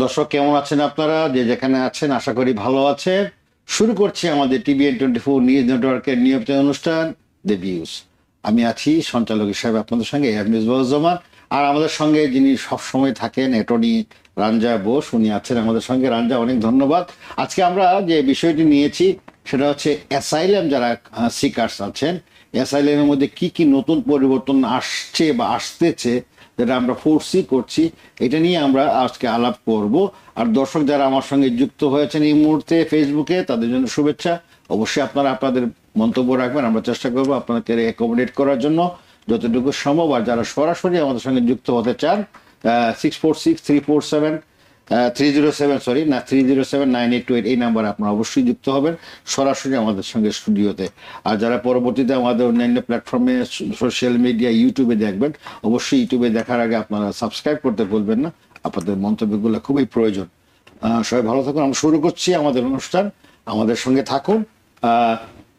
দর্শক কেমন আছেন আপনারা? যে যেখানে আছেন আশা করি ভালো আছেন। শুরু করছি আমাদের TVN24 নিউজ নেটওয়ার্কের নিয়মিত অনুষ্ঠান দ্য ভিউজ। আমি আছি সঞ্চালক হিসাবে আপনাদের সঙ্গে মিসবাউজ্জামান। আর আমাদের সঙ্গে যিনি সবসময় থাকেন অ্যাটর্নি রাঞ্জা বোস, উনি আছেন আমাদের সঙ্গে। রাঞ্জা, অনেক ধন্যবাদ। আজকে আমরা যে বিষয়টি নিয়েছি সেটা হচ্ছে অ্যাসাইলাম, যারা সিকার্স আছেন, অ্যাসাইলামের মধ্যে কি কি নতুন পরিবর্তন আসছে বা আসতেছে, যেটা আমরা ফোর্সি করছি, এটা নিয়ে আমরা আজকে আলাপ করব। আর দর্শক যারা আমার সঙ্গে যুক্ত হয়েছেন এই মুহূর্তে ফেসবুকে, তাদের জন্য শুভেচ্ছা। অবশ্যই আপনারা আপনাদের মন্তব্য রাখবেন, আমরা চেষ্টা করবো আপনাকে অ্যাকোমোডেট করার জন্য যতটুকু সম্ভব। আর যারা সরাসরি আমাদের সঙ্গে যুক্ত হতে চান, 646-347-307 এই নাম্বারে আপনারা অবশ্যই যুক্ত হবেন সরাসরি আমাদের সঙ্গে স্টুডিওতে। আর যারা পরবর্তীতে আমাদের অন্যান্য প্ল্যাটফর্মে সোশ্যাল মিডিয়া ইউটিউবে দেখবেন, অবশ্যই ইউটিউবে দেখার আগে আপনারা সাবস্ক্রাইব করতে ভুলবেন না। আপনাদের মন্তব্যগুলো খুবই প্রয়োজন। সবাই ভালো থাকুন। আমরা শুরু করছি আমাদের অনুষ্ঠান, আমাদের সঙ্গে থাকুন।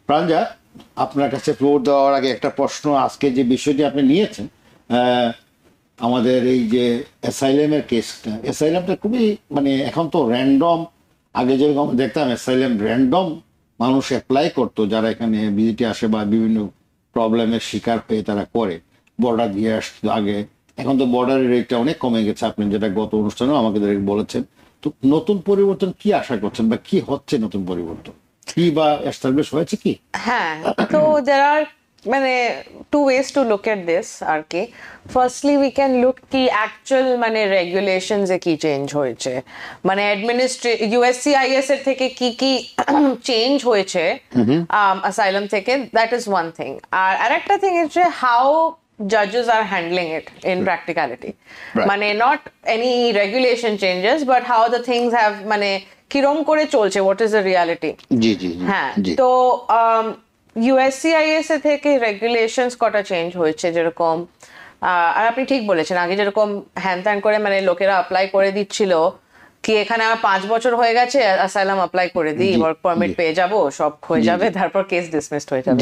প্রাঞ্জা, আপনার কাছে ফ্লোর দেওয়ার আগে একটা প্রশ্ন। আজকে যে বিষয়টি আপনি নিয়েছেন, আমাদের এই যে অ্যাসাইলামের কেসটা, অ্যাসাইলামটা খুবই মানে এখন তো র্যান্ডম। আগে যেরকম দেখতাম অ্যাসাইলাম র্যান্ডম মানুষ অ্যাপ্লাই করতো, যারা এখানে ভিজিটে আসে বা বিভিন্ন প্রবলেমের শিকার হয়ে তারা করে, বর্ডার দিয়ে আসতো আগে। এখন তো বর্ডারের রেটটা অনেক কমে গেছে, আপনি যেটা গত অনুষ্ঠানেও আমাকে বলেছেন। তো নতুন পরিবর্তন কি আশা করছেন বা কি হচ্ছে নতুন পরিবর্তন, কি বা এস্টাবলিশ হয়েছে কি? হ্যাঁ, তো there are মানে two ways to look at this আর কি। ফার্স্টলি উই ক্যান লুক কি অ্যাকচুয়াল মানে রেগুলেশনস এ কি চেঞ্জ হয়েছে, মানে USCIS এর থেকে কি কি চেঞ্জ হয়েছে অ্যাসাইলাম থেকে, দ্যাট ইজ ওয়ান থিং। আর আরেকটা থিং হচ্ছে how judges are handling it in practicality. Right. মানে not any regulation changes but how the things have মানে কিরম করে চলছে, what is the reality. জি জি হ্যাঁ, জি। তো USCIS থেকে রেগুলেশনস কটা চেঞ্জ হয়েছে, যেরকম আর আপনি ঠিক বলেছেন, আগে যেরকম হ্যান ত্যান করে মানে লোকেরা অ্যাপ্লাই করে দিচ্ছিল কি এখানে আমার 5 বছর হয়ে গেছে, অ্যাসাইলাম অ্যাপ্লাই করে দিই, ওয়ার্ক পারমিট পেয়ে যাব, সব হয়ে যাবে, তারপর কেস ডিসমিসড হয়ে যাবে।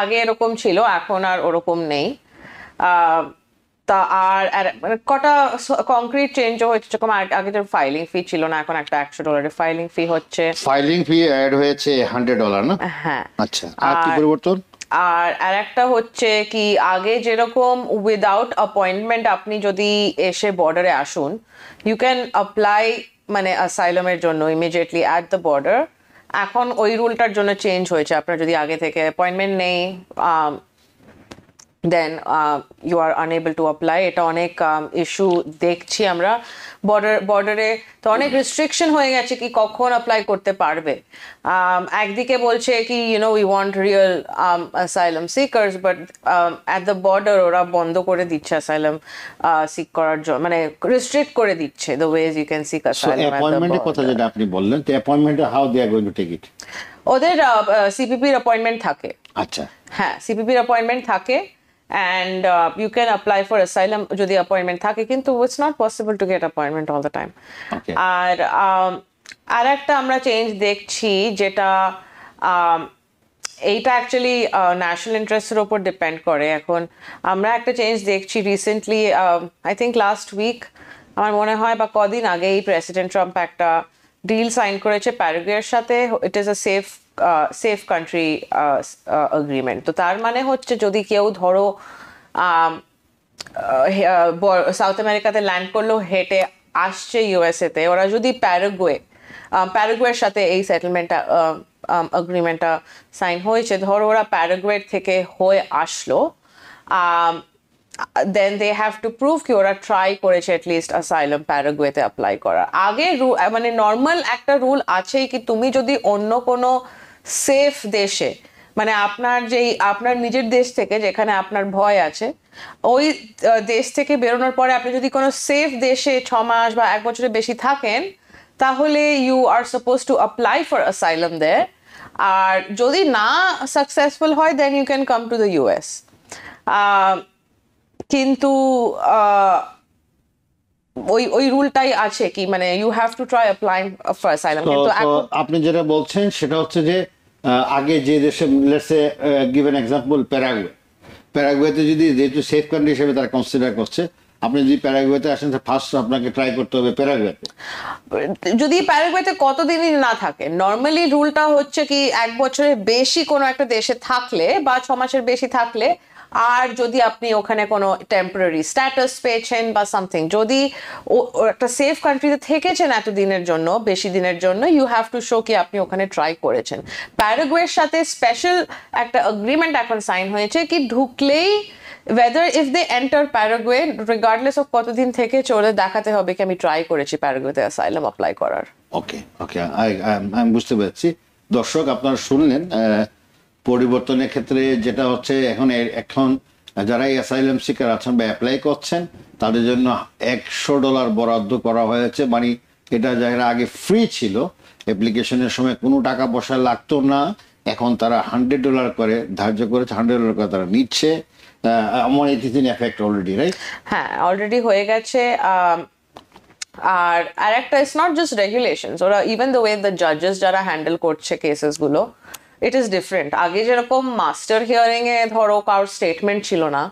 আগে এরকম ছিল, এখন আর ওরকম নেই। তা আর মানে কটা কংক্রিট চেঞ্জ হয়েছে, যেরকম আগে তো ফাইলিং ফি ছিল না, এখন একটা $100 ফাইলিং ফি হচ্ছে। ফাইলিং ফি অ্যাড হয়েছে $100 না? হ্যাঁ। আচ্ছা, আর কি পরিবর্তন? আর একটা হচ্ছে কি, আগে যেরকম উইদাউট অ্যাপয়েন্টমেন্ট আপনি যদি এসে বর্ডারে আসুন, ইউ ক্যান অ্যাপ্লাই মানে অ্যাসাইলামের জন্য ইমিডিয়েটলি অ্যাট দ্য বর্ডার। এখন ওই রুলটার জন্য চেঞ্জ হয়েছে, আপনার যদি আগে থেকে অ্যাপয়েন্টমেন্ট নেই then you are unable to apply. এটা অনেক ইস্যু দেখছি আমরা বর্ডারে, তো অনেক রেস্ট্রিকশন হয়ে গেছে কি কখন অ্যাপ্লাই করতে পারবে। একদিকে বলছে কি we want real asylum seekers, but at the border ওরা বন্ধ করে দিচ্ছে অ্যাসাইলাম সিক করার জন্য, মানে রেস্ট্রিক্ট করে দিচ্ছে the ways you can seek asylum at the অ্যাপয়েন্টমেন্টের কথা যেটা আপনি বললেন, তো অ্যাপয়েন্টমেন্টে how they are going to take it? ওদের সিপিপির অ্যাপয়েন্টমেন্ট থাকে। আচ্ছা, হ্যাঁ, সিপিপির অ্যাপয়েন্টমেন্ট থাকে and you can apply for asylum যদি অ্যাপয়েন্টমেন্ট থাকে, কিন্তু it's not possible to get appointment all the time. Okay. আর একটা আমরা চেঞ্জ দেখছি, যেটা এইটা অ্যাকচুয়ালি ন্যাশনাল ইন্টারেস্টের উপর ডিপেন্ড করে। এখন আমরা একটা চেঞ্জ দেখছি recently, I think last week আমার মনে হয়, বা কদিন আগেই প্রেসিডেন্ট ট্রাম্প একটা ডিল সাইন করেছে প্যারাগুয়ের সাথে। It is a safe country agreement. তো তার মানে হচ্ছে যদি কেউ ধরো সাউথ আমেরিকাতে ল্যান্ড করলো, হেঁটে আসছে ইউএসএতে, ওরা যদি প্যারাগুয়ের সাথে এই সেটেলমেন্টটা এগ্রিমেন্টটা সাইন হয়েছে, ধরো ওরা প্যারাগুয়ের থেকে হয়ে আসলো, then they have to prove কি ওরা ট্রাই করেছে অ্যাটলিস্ট অ্যাসাইলাম প্যারাগুয়েতে অ্যাপ্লাই করার আগে। মানে নর্মাল একটা রুল আছেই কি তুমি যদি অন্য কোনো সেফ দেশে, মানে আপনার নিজের দেশ থেকে যেখানে আপনার ভয় আছে, ওই দেশ থেকে বেরোনোর পরে আপনি যদি কোনো সেফ দেশে 6 মাস বা 1 বছরের বেশি থাকেন, তাহলে you are suppose to apply for asylum there. আর যদি না সাকসেসফুল হয়, then you can come to the US. কিন্তু ওই রুলটাই আছে কি মানে you have to try apply for asylum. কিন্তু আপনি যেটা বলছেন সেটা হচ্ছে যে আগে যে দেশে, let's say give an example প্যারাগুয়েতে যদি যেহেতু সেফ কান্ট্রি হিসেবে তারা কনসিডার করছে, আপনি যদি প্যারাগুয়েতে আসেন ফার্স্ট আপনাকে ট্রাই করতে হবে প্যারাগুয়েতে। যদি প্যারাগুয়েতে কতদিনই না থাকে, নর্মালি রুলটা হচ্ছে কি 1 বছরের বেশি কোনো একটা দেশে থাকলে বা 6 মাসের বেশি থাকলে, আর যদি আপনি ওখানে কোনো টেম্পোরারি স্ট্যাটাস পেয়েছেন বা সামথিং, যদি একটা সেফ কান্ট্রিতে থেকেছেন এত দিনের জন্য, বেশি দিনের জন্য, ইউ হ্যাভ টু শো কি আপনি ওখানে ট্রাই করেছেন। প্যারাগুয়ের সাথে স্পেশাল একটা এগ্রিমেন্ট এখন সাইন হয়েছে কি ঢুকলেই whether if they enter Paraguay regardless of কতদিন থেকে চলে দেখাতে হবে কি আমি ট্রাই করেছি প্যারাগুয়েতে অ্যাসাইলাম অ্যাপ্লাই করার। ওকে ওকে, আমি বুঝতে পারছি। দর্শক আপনারা শুনলেন পরিবর্তনের ক্ষেত্রে যেটা হচ্ছে এখন যারা অ্যাসাইলাম সিকার আছেন বা অ্যাপ্লাই করছেন তাদের জন্য $100 বরাদ্দ করা হয়েছে। মানে এটা যারা আগে ফ্রি ছিল, অ্যাপ্লিকেশনের সময় কোনো টাকা পয়সা লাগতো না, এখন তারা $100 করে ধার্য করেছে, $100 করে তারা নিচ্ছে। আমার it is in effect already, right? হ্যাঁ, অলরেডি হয়ে গেছে। আর একটা, ইটস নট জাস্ট রেগুলেশনস, ওরা ইভেন দ্য ওয়ে দ্য জাজেস যারা হ্যান্ডেল করছে কেসেস গুলো, ইট ইজ ডিফারেন্ট। আগে যেরকম মাস্টার হিয়ারিং এ ধরো কারোর স্টেটমেন্ট ছিল না,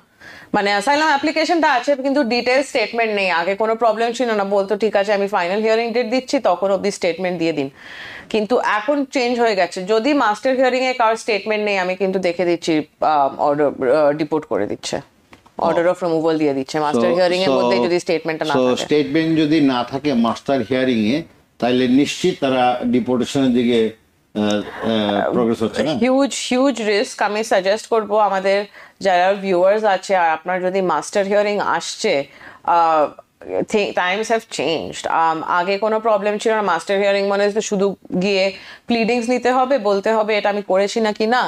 মানে অ্যাসাইলাম অ্যাপ্লিকেশনটা আছে কিন্তু ডিটেইল স্টেটমেন্ট নেই। আগে কোনো প্রবলেম ছিল না, বলতো ঠিক আছে আমি ফাইনাল হিয়ারিং ডেট দিচ্ছি, তখন অব্দি স্টেটমেন্ট দিয়ে দিন। কিন্তু এখন চেঞ্জ হয়ে গেছে, যদি মাস্টার হিয়ারিং এ কারোর স্টেটমেন্ট নেই আমি কিন্তু দেখে দিচ্ছি অর্ডার ডিপোর্ট করে দিচ্ছে, অর্ডার অফ রিমুভাল দিয়ে দিচ্ছে মাস্টার হিয়ারিং এর মধ্যে যদি স্টেটমেন্টটা না থাকে। স্টেটমেন্ট যদি না থাকে মাস্টার হিয়ারিং এ, তাহলে নিশ্চিত তারা ডিপোর্টেশনের দিকে প্রোগ্রেস হচ্ছে না। Huge risk. আমি সাজেস্ট করব আমাদের যারা ভিউয়ার্স আছে, আর আপনার যদি মাস্টার হিয়ারিং আসছে, টাইমস হ্যাভ চেঞ্জড। আগে কোনো প্রবলেম ছিল না, মাস্টার হিয়ারিং মানে শুধু গিয়ে প্লিডিংস নিতে হবে, বলতে হবে এটা আমি করেছি নাকি না,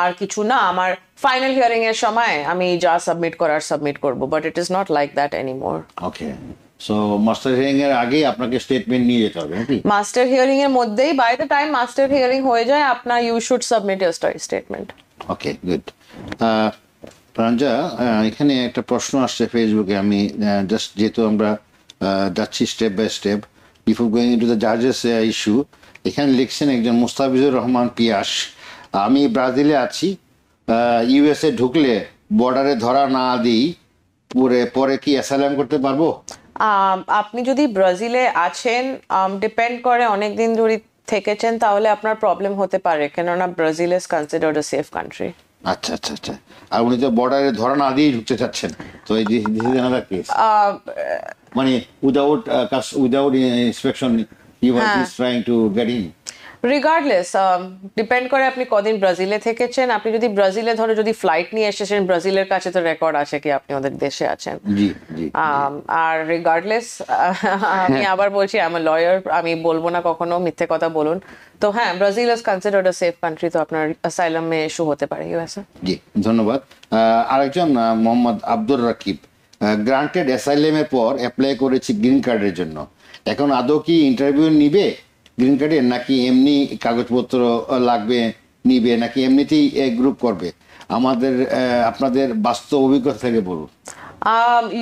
আর কিছু না, আমার ফাইনাল হিয়ারিং এর সময় আমি যা সাবমিট করার সাবমিট করব। But it is not like that anymore. Okay, so master hearing এর আগেই আপনাকে স্টেটমেন্ট নিয়ে যেতে হবে নাকি? মাস্টার হিয়ারিং এর মধ্যেই, by the time master hearing হয়ে যায় আপনার, you should submit your statement. Okay, good. Pranja, এখানে একটা প্রশ্ন আসছে ফেসবুকে, আমি জাস্ট যেহেতু আমরা যাচ্ছি step by step before going into the জাজেস ইস্যু, এখানে লিখছেন একজন মুস্তাফিজুর রহমান পিয়াস, আমি ব্রাজিলে আছি, ইউএসএ ঢুকলে বর্ডারে ধরা না দিই পরে কি অ্যাসাইলাম করতে পারবো? আপনি যদি ব্রাজিলে আছেন, ডিপেন্ড করে অনেক দিন ধরে থেকেছেন, তাহলে আপনার প্রবলেম হতে পারে, কেননা Brazil is considered a safe country. আচ্ছা আচ্ছা আচ্ছা, আর উনি তো বর্ডারে ধরা না দিয়ে ঢুকতে চাচ্ছেন, তো এই দিস ইজ অ্যানাদার কেস, মানে without inspection he was trying to get in. Regardless, depend করে আপনি কদিন ব্রাজিলে থেকেছেন। আপনি যদি ব্রাজিলে ধরো যদি ফ্লাইট নিয়ে এসেছেন, ব্রাজিলের কাছে তো রেকর্ড আছে কি আপনি ওদের দেশে আছেন। জি জি। আর রিগার্ডলেস, আমি আবার বলছি আমি লয়ার, আমি বলবো না কখনো মিথ্যে কথা বলুন। তো হ্যাঁ, Brazil is considered a safe country, তো আপনার অ্যাসাইলামে ইস্যু হতে পারে ইউএসএ। জি, ধন্যবাদ। আরেকজন মোহাম্মদ আব্দুর রাকিব, গ্রান্টেড অ্যাসাইলামের পর অ্যাপ্লাই করেছি গ্রিন কার্ডের জন্য, এখন আদৌ কি ইন্টারভিউ নিবে গ্রিন কার্ডের, নাকি এমনি কাগজপত্র লাগবে নিবে, নাকি এমনিতেই গ্রুপ করবে? আপনাদের বাস্তব অভিজ্ঞতা থেকে বলুন।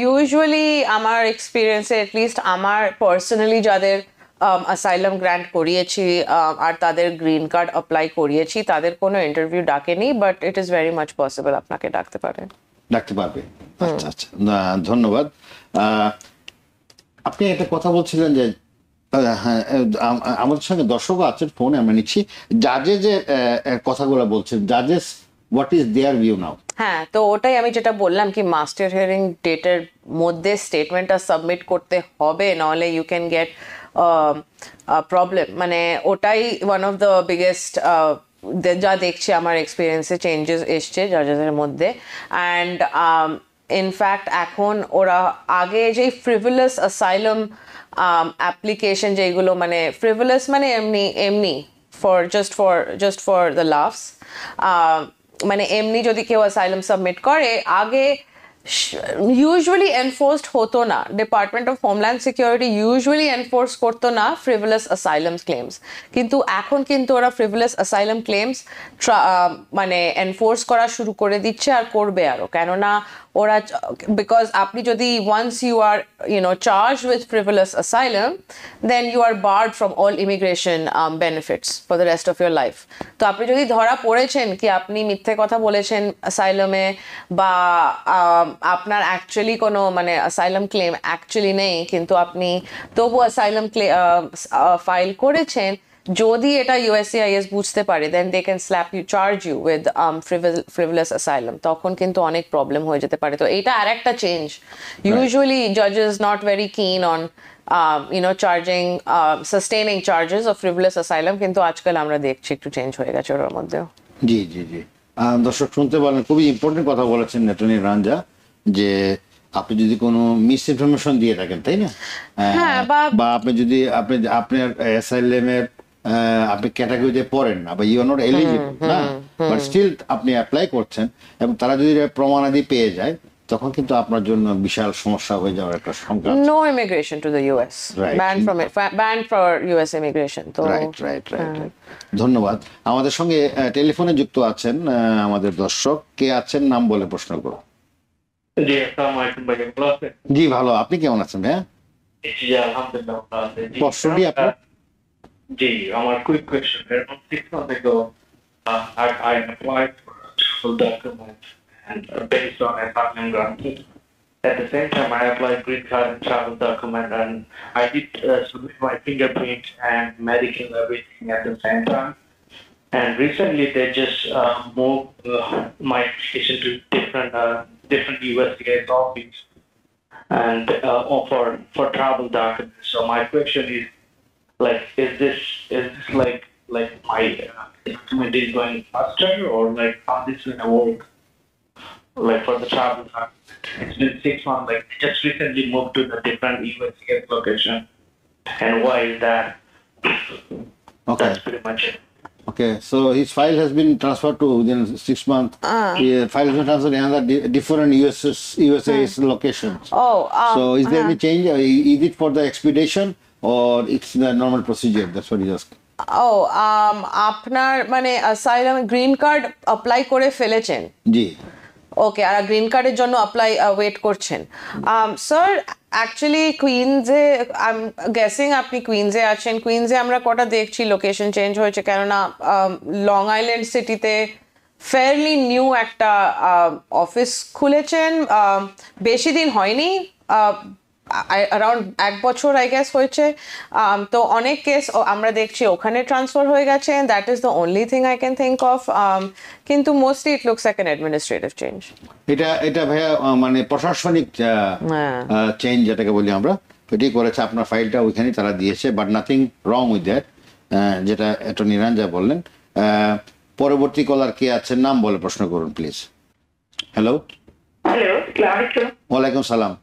ইউজুয়ালি আমার এক্সপিরিয়েন্সে, এটলিস্ট আমার পার্সোনালি যাদের অ্যাসাইলাম গ্র্যান্ট করিয়েছি আর তাদের গ্রিন কার্ড অ্যাপ্লাই করিয়েছি, তাদের কোনো ইন্টারভিউ ডাকেনি, but it is very much possible আপনাকে ডাকতে পারে। ডাকতে পারবে? আচ্ছা আচ্ছা, ধন্যবাদ। আপনি একটা কথা বলছিলেন যে হ্যাঁ, আমাদের সঙ্গে দর্শকও আছেন ফোনে, আমরা নিচ্ছি। জাজে যে কথাগুলো বলছেন, জাজেস হোয়াট ইজ দেয়ার ভিউ নাও? হ্যাঁ, তো ওটাই আমি যেটা বললাম কি মাস্টার হিয়ারিং ডেটের মধ্যে স্টেটমেন্টটা সাবমিট করতে হবে, নাহলে ইউ ক্যান গেট প্রবলেম। মানে ওটাই ওয়ান অফ দ্য বিগেস্ট, যা দেখছি আমার এক্সপিরিয়েন্সে চেঞ্জেস এসছে জাজেসের মধ্যে। অ্যান্ড ইনফ্যাক্ট এখন ওরা আগে যেই ফ্রিভুলাস অ্যাসাইলাম অ্যাপ্লিকেশন যেগুলো, মানে ফ্রিভুলাস মানে এমনি জাস্ট ফর দ্য লাভস, মানে এমনি যদি কেউ অ্যাসাইলাম সাবমিট করে, আগে ইউজুয়ালি এনফোর্সড হতো না, department of homeland security usually enforce করতো না ফ্রিভুলাস অ্যাসাইলাম ক্লেমস, কিন্তু এখন কিন্তু ওরা ফ্রিভুলাস অ্যাসাইলাম ক্লেমস মানে এনফোর্স করা শুরু করে দিচ্ছে, আর করবে আরো, কেননা ওরা, বিকজ আপনি যদি once you are charged with frivolous asylum, then you are barred from all immigration benefits for the rest of your life. তো আপনি যদি ধরা পড়েছেন কি আপনি মিথ্যে কথা বলেছেন অ্যাসাইলামে, বা আপনার অ্যাকচুয়ালি কোনো মানে অ্যাসাইলাম ক্লেম অ্যাকচুয়ালি নেই, কিন্তু আপনি তবু অ্যাসাইলাম ফাইল করেছেন, যদি এটা USCIS বুঝতে পারে, then they can slap you, charge you with frivolous asylum, তখন কিন্তু অনেক প্রবলেম হয়ে যেতে পারে। তো এটা আর একটা চেঞ্জ। ইউজুয়ালি জাজেস not very keen on charging sustaining charges of frivolous asylum, কিন্তু আজকাল আমরা দেখছি একটু চেঞ্জ হয়ে গেছে ওর মধ্যেও। জি জি জি, দর্শক শুনতে পারলেন, খুবই ইম্পর্টেন্ট কথা বলেছেন অ্যাটর্নি রাঞ্জা, যে আপনি যদি কোনো মিস ইনফরমেশন দিয়ে থাকেন, তাই না? হ্যাঁ, বা আপনি যদি আপনার অ্যাসাইলামের আপনি ক্যাটাগরিতে পড়েন না, বা ইউ আর নট এলিজিবল না, বাট স্টিল আপনি অ্যাপ্লাই করছেন, এবং তারা যদি প্রমাণাদি পেয়ে যায়, তখন কিন্তু আপনার জন্য বিশাল সমস্যা হয়ে যাওয়ার একটা সংখ্যা। No immigration to the US. Right. Banned for US immigration. তো রাইট। ধন্যবাদ। আমাদের সঙ্গে টেলিফোনে যুক্ত আছেন আমাদের দর্শক, কে আছেন নাম বলে প্রশ্ন করুন। জি, আসসালামু আলাইকুম ভাইয়া, ভালো আছেন? জি ভালো, আপনি কেমন আছেন ভাইয়া? জি, আলহামদুলিল্লাহ ভালো আছি। জি, প্রশ্নটি আপনার? জি, আমার quick question. Around 6 months ago, I applied for a travel document and based on asylum granting. At the same time, I applied green card and travel document, and I did submit my fingerprint and medical everything at the same time. And recently, they just moved my application to different USCIS office and for travel documents. So my question is, like, is this like my document is going faster, or like how this gonna work? Like for the travel document, it's been 6 months. Like just recently moved to the different USCIS location, and why is that? Okay. That's pretty much it. Okay, so his file has been transferred to within 6 months. File has been transferred to another different USA's locations. Oh, So is there any change? Is it for the expedition, or it's the normal procedure? That's what he's asking. আপনার মানে asylum green card apply করে ফেলেছেন? জি। ওকে, আর green কার্ডের জন্য wait করছেন। Sir actually কুইন্সে, I am guessing আপনি কুইন্সে আছেন। কুইন্সে আমরা কটা দেখছি লোকেশন চেঞ্জ হয়েছে, কেননা লং আইল্যান্ড সিটিতে ফেয়ারলি নিউ একটা অফিস খুলেছেন, বেশি দিন হয়নি, অ্যারাউন্ড 1 বছর আই গেস হয়েছে। তো অনেক কেস আমরা দেখছি ওখানে ট্রান্সফার হয়ে গেছে, that is the only thing I can think of, কিন্তু mostly it looks like an administrative change. এটা ভাইয়া মানে প্রশাসনিক চেঞ্জ যেটাকে বলি আমরা, এটাই করেছে। আপনার ফাইলটা ওইখানে তারা দিয়েছে, but nothing wrong with that, যেটা অ্যাটর্নি রাঞ্জা বললেন। পরবর্তী কলার কে আছেন নাম বলে প্রশ্ন করুন প্লিজ। হ্যালো। হ্যালো, আসসালামু আলাইকুম। ওয়ালাইকুম সালাম।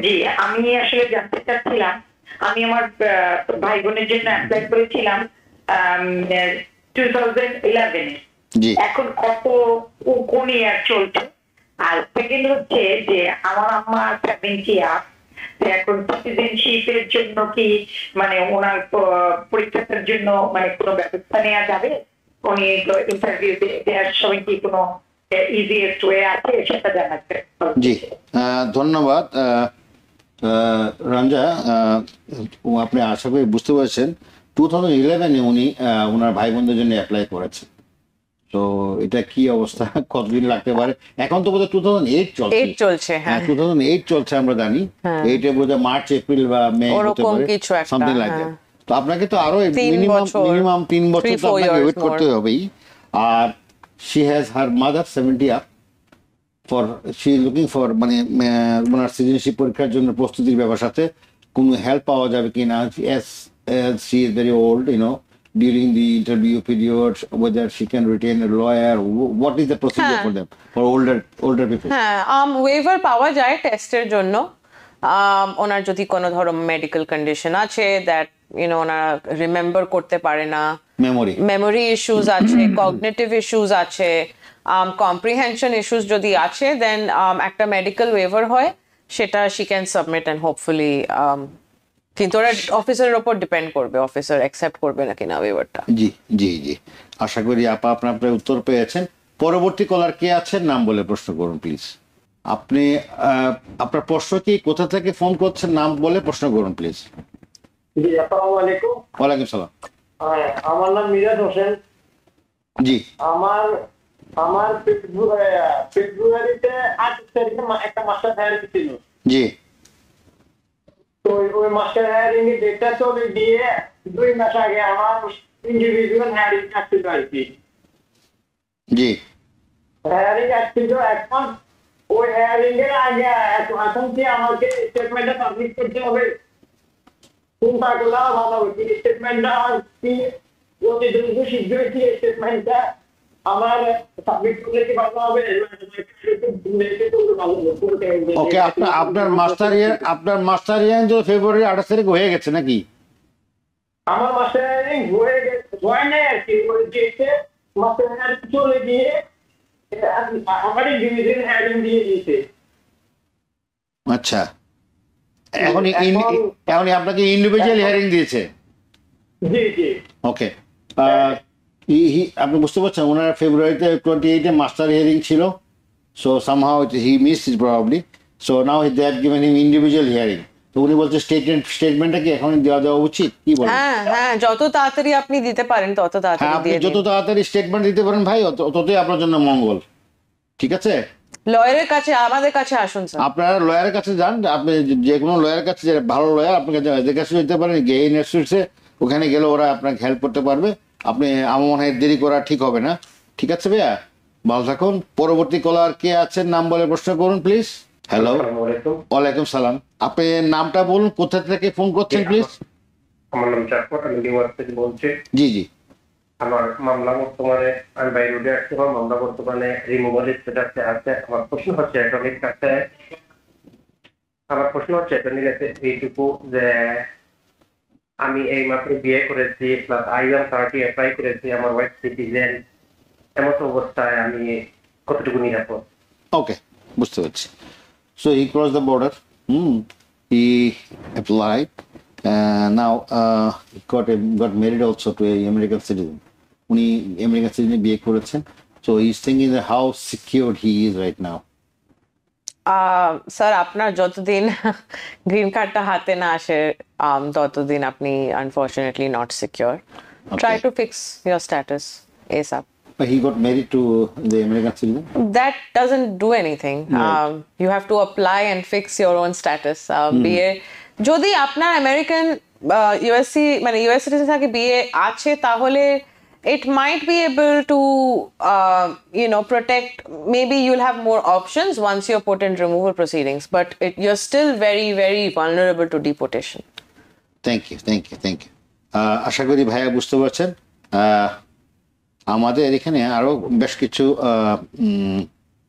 জি, আমি আসলে জানতে চাচ্ছিলাম, আমি আমার ভাই বোনের জন্য অ্যাপ্লাই করেছিলাম 2011-এ। জি। এখন কোন ইয়ার চলছে? আর সেকেন্ড হচ্ছে যে আমার আম্মা 70 ইয়ার, এখন সিটিজেনশিপের জন্য কি মানে ওনার পরীক্ষার জন্য মানে কোনো ব্যবস্থা নেওয়া যাবে? উনি ইন্টারভিউ দেওয়ার সময় কি কোনো ইজিয়েস্ট ওয়ে আছে সেটা জানাতে। জি, ধন্যবাদ রঞ্জা। আপনি আশা করি বুঝতে পেরেছেন 2011-এ উনি ওনার ভাই বোনদের জন্য অ্যাপ্লাই করেছেন। তো এটা কি অবস্থা, কতদিন লাগতে পারে? এখন তো বোধহয় 2008 চলছে। হ্যাঁ, 2008 চলছে, আমরা জানি। এইটা বোধহয় মার্চ, এপ্রিল বা মে হতে পারে, সামথিং লাইক দ্যাট। তো আপনাকে তো আরো মিনিমাম 3 বছর তো আপনাকে ওয়েট করতে হবেই। আর she has her mother 70 up, for she is looking for মানে ওনার সিটিজেনশিপ পরীক্ষার জন্য প্রস্তুতির ব্যাপার সাথে কোনো হেল্প পাওয়া যাবে কিনা, as she is very old, during the interview period, whether she can retain a lawyer, what is the procedure for them, for older people? হ্যাঁ, ওয়েভার পাওয়া যায় টেস্টের জন্য। ওনার যদি কোনো ধরো মেডিকেল কন্ডিশন আছে, দ্যাট ওনারা রিমেম্বার করতে পারে না, মেমোরি ইস্যুস আছে, কগনিটিভ ইস্যুস আছে, কম্প্রিহেনশন ইস্যুস যদি আছে, দেন একটা মেডিকেল ওয়েভার হয়, সেটা she can submit and hopefully, কিন্তু ওরা অফিসারের উপর ডিপেন্ড করবে, অফিসার অ্যাকসেপ্ট করবে নাকি না ওয়েভারটা। জি জি জি, আশা করি আপা আপনার উত্তর পেয়েছেন। পরবর্তী কলার কে আছেন নাম বলে প্রশ্ন করুন প্লিজ। আপনি আপনার প্রশ্ন কি, কোথা থেকে ফোন করছেন নাম বলে প্রশ্ন করুন প্লিজ। জি, আসসালামু আলাইকুম। ওয়ালাইকুম সালাম। আমার নাম মিরাজ হোসেন। জি। আমার আমার ফেব্রুয়ারিতে 8 তারিখে একটা মাস্টার হায়ারিং ছিল। জি তো ওই মাস্টার হায়ারিং এর ডেটটা চলে গিয়ে 2 মাস আগে আমার ইন্ডিভিজুয়াল হায়ারিং আসছিল আর কি। জি হায়ারিং আসছিল, এখন ওই হায়ারিং এর আগে এখন কি আমাকে স্টেটমেন্টটা সাবমিট করতে হবে? কোনটা গুলা ভালো হবে? কি স্টেটমেন্টটা কি অতি দ্রুত শীঘ্রই কি স্টেটমেন্টটা আমার সাবমিট করলে কি ভালো হবে? ওকে, আপনার মাস্টার ইয়ার তো ফেব্রুয়ারি 28 তারিখ হয়ে গেছে নাকি? আমার মাস্টার হায়ারিং হয় নাই আর কি। ওই ডেটে মাস্টার হায়ারিং চলে গিয়ে আমার ইন্ডিভিজুয়াল হায়ারিং দিয়ে দিয়েছে। আচ্ছা, এখন আপনাকে ইন্ডিভিজুয়াল হিয়ারিং দিয়েছে। জি জি। ওকে, আপনি বুঝতে পারছেন ওনার ফেব্রুয়ারিতে 28-এ মাস্টার হিয়ারিং ছিল, so somehow he miss it probably, so now they have given him individual hearing. তো উনি বলছে স্টেটমেন্টটা কি এখন দেওয়া উচিত, কি বলেন? হ্যাঁ, যত তাড়াতাড়ি আপনি দিতে পারেন তত হ্যাঁ, তাড়াতাড়ি আপনি দিয়ে যত দিন। তাড়াতাড়ি স্টেটমেন্ট দিতে পারেন ভাই, ততই আপনার জন্য মঙ্গল। ঠিক আছে, লয়ারের কাছে, আমাদের কাছে আসুন স্যার। আপনারা লয়ারের কাছে যান, আপনি যে কোনো লয়ারের কাছে, যে ভালো লয়ার আপনাকে এদের কাছে যেতে পারেন, গেইন ইনস্টিটিউটসে, ওখানে গেলে ওরা আপনাকে হেল্প করতে পারবে। আপনি, আমার মনে হয় দেরি করা ঠিক হবে না। ঠিক আছে ভাইয়া, ভালো থাকুন। পরবর্তী কলার কে আছেন, নাম বলে প্রশ্ন করুন প্লিজ। হ্যালো, ওয়ালাইকুম সালাম। আপনি নামটা বলুন, কোথা থেকে ফোন করছেন প্লিজ? আমার নাম জাফর, আমি নিউইয়র্ক থেকে বলছি। জি জি। আমার মামলা বর্তমানে, আমি বাইরে উঠে আসছি, আমার মামলা বর্তমানে রিমুভাল স্ট্যাটাসে আছে। আমার প্রশ্ন হচ্ছে অ্যাটর্নির কাছে এইটুকু যে আমি এই মাত্র বিয়ে করেছি, প্লাস I-130 অ্যাপ্লাই করেছি, আমার ওয়াইফ সিটিজেন, এমন অবস্থায় আমি কতটুকু নিরাপদ? ওকে, বুঝতে পারছি। So he crossed the border. He applied. Now he got married also to a American citizen. উনি আমেরিকান সিটিজেন বিয়ে করেছেন। So he's thinking that how secured he is right now. Sir, আপনার যতদিন গ্রিন কার্ডটা হাতে না আসে ততদিন আপনি unfortunately not secure. Try to fix your status ASAP. But he got married to the American citizen. That doesn't do anything. You have to apply and fix your own status. বিয়ে যদি আপনার American USC মানে US citizen থাকে, বিয়ে আছে, তাহলে it might be able to protect. Maybe you'll have more options once you're put in removal proceedings, but you're still very, very vulnerable to deportation. Thank you. আশা করি ভাইয়া বুঝতে পারছেন। আমাদের এখানে আরো বেশ কিছু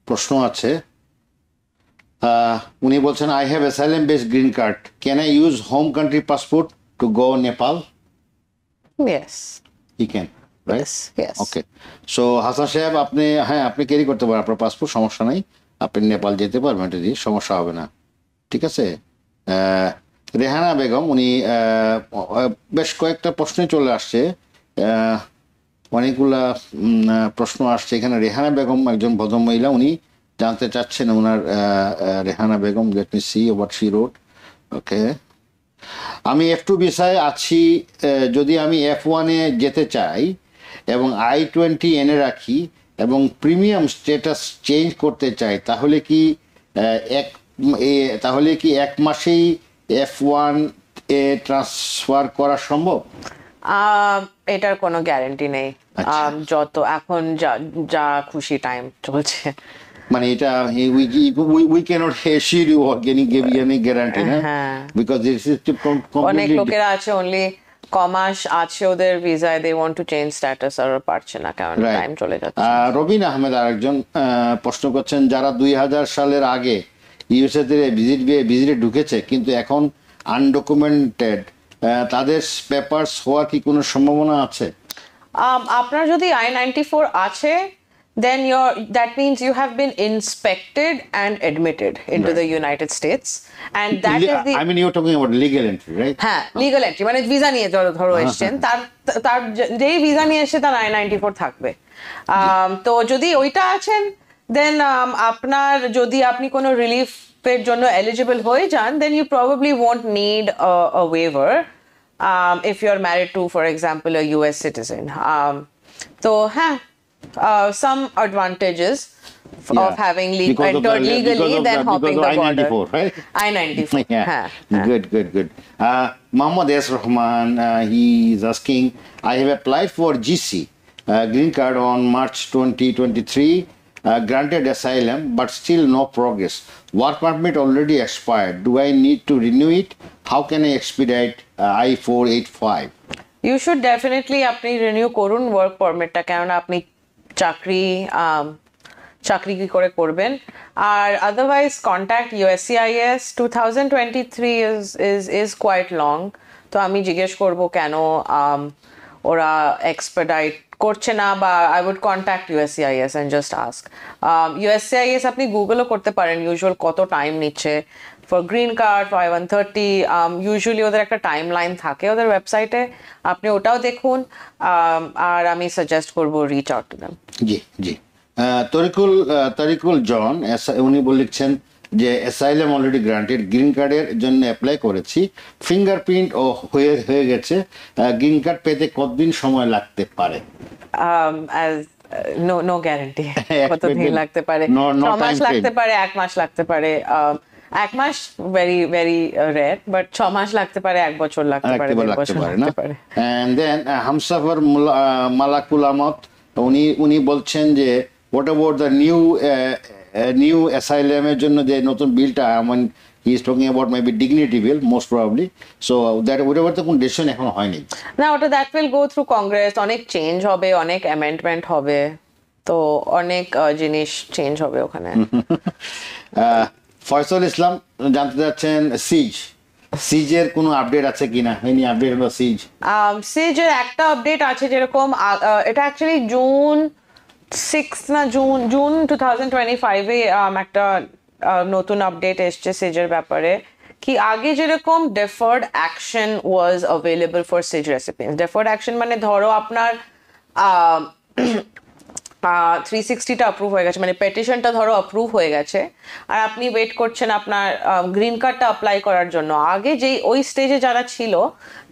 প্রশ্ন আছে। উনি বলছেন, I have asylum based green card. Can I use home country passport to go Nepal? Yes. He can, right? Yes. Okay. So Hasan সাহেব, আপনি ক্যারি করতে পারেন আপনার পাসপোর্ট, সমস্যা নাই। আপনি নেপাল যেতে পারবেন, এটা দিয়ে সমস্যা হবে না। ঠিক আছে। রেহানা বেগম, উনি বেশ কয়েকটা প্রশ্নে চলে আসছে, অনেকগুলা প্রশ্ন আসছে এখানে। রেহানা বেগম একজন ভদ্রমহিলা, উনি জানতে চাচ্ছেন ওনার, Rehana Begum, let me see what she wrote. Okay, আমি F2 ভিসায় আছি, যদি আমি F1-এ যেতে চাই এবং I-20 এনে রাখি এবং প্রিমিয়াম স্ট্যাটাস চেঞ্জ করতে চাই, তাহলে কি এক মাসেই F1 এ ট্রান্সফার করা সম্ভব? এটার কোনো গ্যারান্টি নেই। যত এখন যা খুশি টাইম চলছে, মানে এটা we cannot assure you or give you any guarantee, না? Because this is অনেক completely লোকেরা আছে অনলি কমাস আছে ওদের ভিসায়, they want to change status, আর পারছে না কারণ টাইম চলে যাচ্ছে। রবিন আহমেদ আরেকজন প্রশ্ন করছেন, যারা 2000 সালের আগে ইউএসএ তে ভিজিটে ঢুকেছে কিন্তু এখন আনডকুমেন্টেড, তাদের পেপারস হওয়ার কি কোনো সম্ভাবনা আছে? আপনার যদি I-94 আছে, then that means you have been inspected and admitted into the United States, and that is the I mean you're talking about legal entry, right? হ্যাঁ, লিগ্যাল এন্ট্রি, মানে ভিসা নিয়ে ধরো এসেছেন, তার যেই ভিসা নিয়ে এসে তার I-94 থাকবে। তো যদি ওইটা আছেন, দেন আপনার, যদি আপনি কোনো রিলিফের জন্য এলিজিবল হয়ে যান, then you probably won't need a waiver if you're married to, for example, a US citizen. তো হ্যাঁ, some advantages Yeah. of having Because of entered the- legally because of than the- hopping because the of border. I-94, right? I-94. Yeah. হ্যাঁ, হ্যাঁ। Good. Mohammad S. Rahman, he is asking, I have applied for GC, green card on March 2023, granted asylum, but still no progress. Work permit already expired. Do I need to renew it? How can I expedite I-485? You should definitely আপনি renew করুন work পারমিটটা, কেননা আপনি চাকরি কি করে করবেন। আর otherwise contact USCIS 2023 is quite long, তো আমি জিজ্ঞেস করব কেন ওরা এক্সপেডাইট করছে না, বা I would contact USCIS and just ask. USCIS আপনি গুগলও করতে পারেন ইউজুয়াল কত টাইম নিচ্ছে for green card, for I-130, usually ওদের একটা টাইম লাইন থাকে ওদের ওয়েবসাইটে, আপনি ওটাও দেখুন। আর আমি সাজেস্ট করবো রিচ আউট টু দেম। জি তরিকুল জন উনি লিখছেন যে অ্যাসাইলাম অলরেডি গ্রান্টেড, গ্রিন কার্ডের জন্য অ্যাপ্লাই করেছি, ফিঙ্গারপ্রিন্ট ও হয়ে গেছে, গ্রিন কার্ড পেতে কতদিন সময় লাগতে পারে? নো গ্যারান্টি কতদিন Expected- লাগতে পারে, No 6 মাস time frame. লাগতে পারে, 1 মাস লাগতে পারে। 1 মাস ভেরি ভেরি রেয়ার, বাট 6 মাস লাগতে পারে, 1 বছর লাগতে পারে, একবার 1.5 লাগতে বছর পারে না। লাগতে পারে। এন্ড দেন হামসাফার মালাকুল আহমদ উনি বলছেন যে হোয়াট অ্যাবাউট দ্য নিউ অ্যাসাইলামের জন্য যে নতুন বিলটা, he is talking about maybe dignity bill most probably, so that ওটার তো কোনো ডিসিশন এখন হয়নি। না, ওটা that will go through Congress, অনেক চেঞ্জ হবে, অনেক অ্যামেন্ডমেন্ট হবে, তো অনেক জিনিস চেঞ্জ হবে ওখানে। ফয়সাল ইসলাম জানতে চাচ্ছেন সিজের কোনো আপডেট আছে কিনা, এনি আপডেট বা সিজ? সিজের একটা আপডেট আছে, যেরকম এটা অ্যাকচুয়ালি জুন 6 না জুন 2025 একটা নতুন আপডেট এসছে সিজের ব্যাপারে, কি আগে যেরকম deferred action was available for these recipients. Deferred action মানে ধরো আপনার 360টা অ্যাপ্রুভ হয়ে গেছে, মানে পেটিশনটা ধরো অ্যাপ্রুভ হয়ে গেছে, আর আপনি ওয়েট করছেন আপনার গ্রিন কার্ডটা অ্যাপ্লাই করার জন্য। আগে যেই ওই স্টেজে যারা ছিল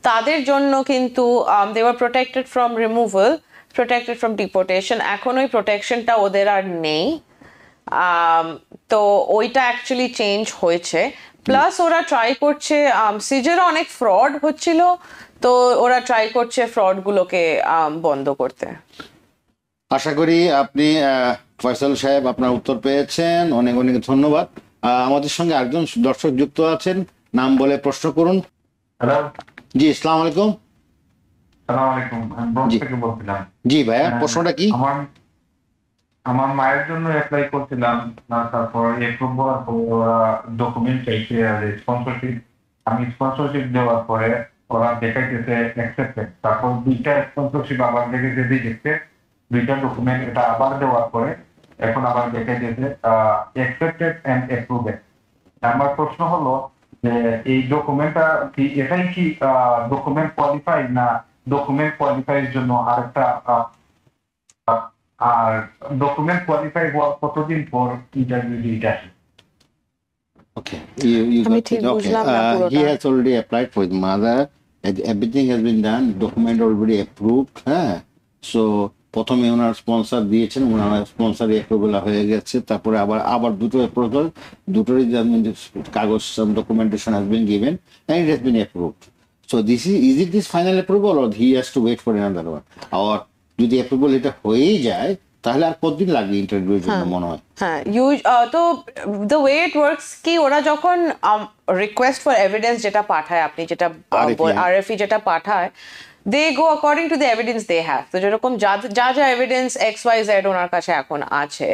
তাদের জন্য কিন্তু they were protected from removal, protected from deportation. এখন ওই প্রোটেকশনটা ওদের আর নেই, তো ওইটা অ্যাকচুয়ালি চেঞ্জ হয়েছে। প্লাস ওরা ট্রাই করছে, সিজেরও অনেক ফ্রড হচ্ছিল, তো ওরা ট্রাই করছে ফ্রডগুলোকে বন্ধ করতে। আশা করি আপনি ফয়সাল সাহেব আপনার উত্তর পেয়েছেন, অনেক ধন্যবাদ। আমাদের সঙ্গে একজন দর্শক যুক্ত আছেন, নাম বলে প্রশ্ন করুন। হ্যালো, জি, আসসালামু আলাইকুম। সালাম আলাইকুম, আমি ব্রহ্ম জি। থেকে বলছিলাম। জি ভাইয়া, প্রশ্নটা কি? আমার মায়ের জন্য অ্যাপ্লাই করছিলাম, তারপর এপ্রুভ হওয়ার পরে ওরা ডকুমেন্ট চাইছে আর স্পন্সরশিপ। আমি স্পন্সরশিপ দেওয়ার পরে ওরা দেখাইতেছে অ্যাকসেপ্টেড, তারপর 2টা স্পন্সরশিপ আবার দেখেছে রিজেক্টেড, 2টা ডকুমেন্ট এটা আবার দেওয়ার পরে এখন আবার দেখাইতেছে অ্যাকসেপ্টেড এন্ড অ্যাপ্রুভেড। আমার প্রশ্ন হলো যে এই ডকুমেন্টটা কি, এটাই কি ডকুমেন্ট কোয়ালিফাই, না ডকুমেন্ট কোয়ালিফাইয়ের জন্য আরেকটা, আর ডকুমেন্ট কোয়ালিফাই হওয়ার কতদিন পর ইন্টারভিউ দিতে আসে? Okay, আমি ঠিক বুঝলাম না পুরোটা। he has already applied for his mother. Everything has been done. Document already approved. হ্যাঁ, so প্রথমে ওনার স্পন্সর দিয়েছেন, ওনার স্পন্সর অ্যাপ্রুভাল হয়ে গেছে, তারপরে আবার দুটো অ্যাপ্রুভাল, দুটোরই কাগজ documentation has been given and it has been approved. So is it this final approval or he has to wait for another one? Or যদি অ্যাপ্রুভাল এটা হয়েই যায় তাহলে আর কতদিন লাগবে ইন্টারভিউর জন্য মনে হয়? হ্যাঁ, তো দ্য ওয়ে ইট ওয়ার্কস কি, ওরা যখন রিকোয়েস্ট ফর এভিডেন্স যেটা পাঠায়, আপনি যেটা RFE যেটা পাঠায়, they go according to the evidence they have. তো যেরকম যা এভিডেন্স XYZ ওনার কাছে এখন আছে,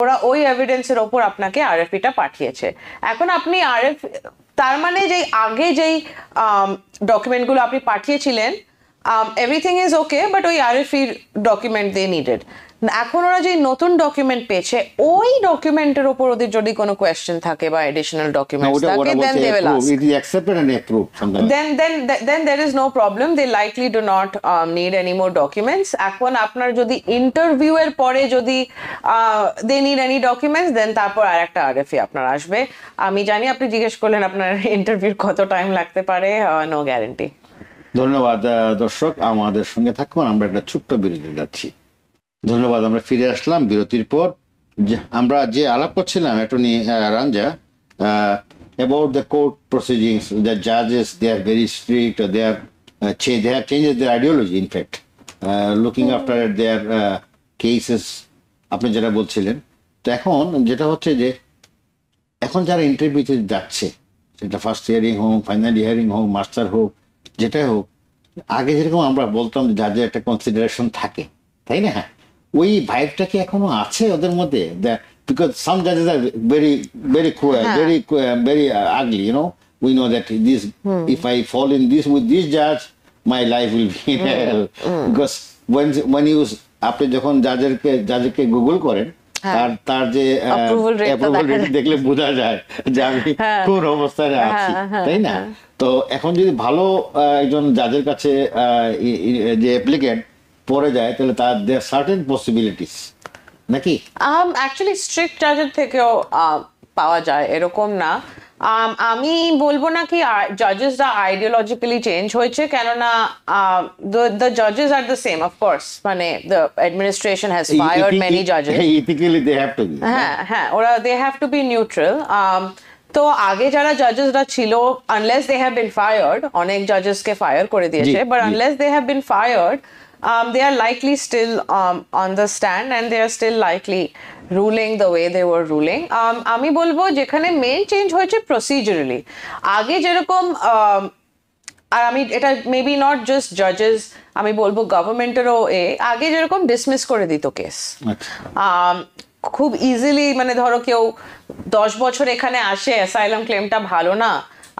ওরা ওই এভিডেন্সের ওপর আপনাকে RFE-টা পাঠিয়েছে। এখন আপনি তার মানে যেই আগে যেই ডকুমেন্টগুলো আপনি পাঠিয়েছিলেন, এভরিথিং ইজ ওকে, বাট ওই RFE ডকুমেন্ট দে নিডেড। এখন ওরা যে নতুন ডকুমেন্ট পেয়েছে, ওই ডকুমেন্টের উপর ওদের যদি কোনো কোয়েশ্চেন থাকে বা এডিশনাল ডকুমেন্টস থাকে, then they will ask. It is accepted and approved. Then there is no problem. They likely do not need any more documents. এখন আপনার যদি ইন্টারভিউ এর পরে যদি they need any documents, then তারপর আরেকটা RFE আপনার আসবে। আমি জানি আপনি জিজ্ঞেস করলেন আপনার ইন্টারভিউর কত টাইম লাগতে পারে, নো গ্যারান্টি। ধন্যবাদ দর্শক, আমাদের সঙ্গে থাকুন, আমরা একটা ছোট্ট বিরতি যাচ্ছি। ধন্যবাদ। আমরা ফিরে আসলাম বিরতির পর। আমরা যে আলাপ করছিলাম attorney রাঞ্জা about the court proceedings, the judges, they are very strict, they have changed their ideology, in fact, looking after their cases, আপনি যেটা বলছিলেন। তো এখন যেটা হচ্ছে যে এখন যারা ইন্টারভিউতে যাচ্ছে, সেটা ফার্স্ট হিয়ারিং হোক, ফাইনাল হিয়ারিং হোক, মাস্টার হোক, যেটাই হোক, আগে যেরকম আমরা বলতাম যে জাজের একটা কনসিডারেশন থাকে, তাই না? ওই ভাইবটা কি এখনো আছে ওদের মধ্যে? বিকজ সাম জাজেস are very very very very ugly, we know that this if I fall in this with this judge, my life will be in hell. Because when you আপনি যখন জাজকে গুগল করেন, তার যে Approval rate টা approval rate দেখলে বোঝা যায় যে আমি কোন অবস্থায় আছি, তাই না? তো এখন যদি ভালো একজন জাজের কাছে যে অ্যাপ্লিকেন্ট পড়ে যায়, তাহলে তার দেয়ার সার্টেন পসিবিলিটিস নাকি? অ্যাকচুয়ালি স্ট্রিক্ট জাজের থেকেও পাওয়া যায়, এরকম না। আমি বলবো না কি জাজেসরা আইডিওলজিক্যালি চেঞ্জ হয়েছে, কেননা দ্য জাজেস আর দ্য সেম, অফকোর্স, মানে the administration has fired many জাজেস। Ethically they have to be, হ্যাঁ, ওরা they have to be neutral. তো আগে যারা জাজেসরা ছিল, unless they have been fired, অনেক জাজেসকে ফায়ার করে দিয়েছে, but unless they have been fired, they are likely still on the stand and they are still likely ruling the way they were ruling. আমি বলবো যেখানে মেইন চেঞ্জ হয়েছে প্রসিজারালি, আগে যেরকম আর আমি এটা মেবি নট জাস্ট জাজেস, আমি বলবো গভর্নমেন্টেরও আগে যেরকম ডিসমিস করে দিত কেস খুব ইজিলি। মানে ধরো কেউ 10 বছর এখানে আসে, অ্যাসাইলাম ক্লেমটা ভালো না,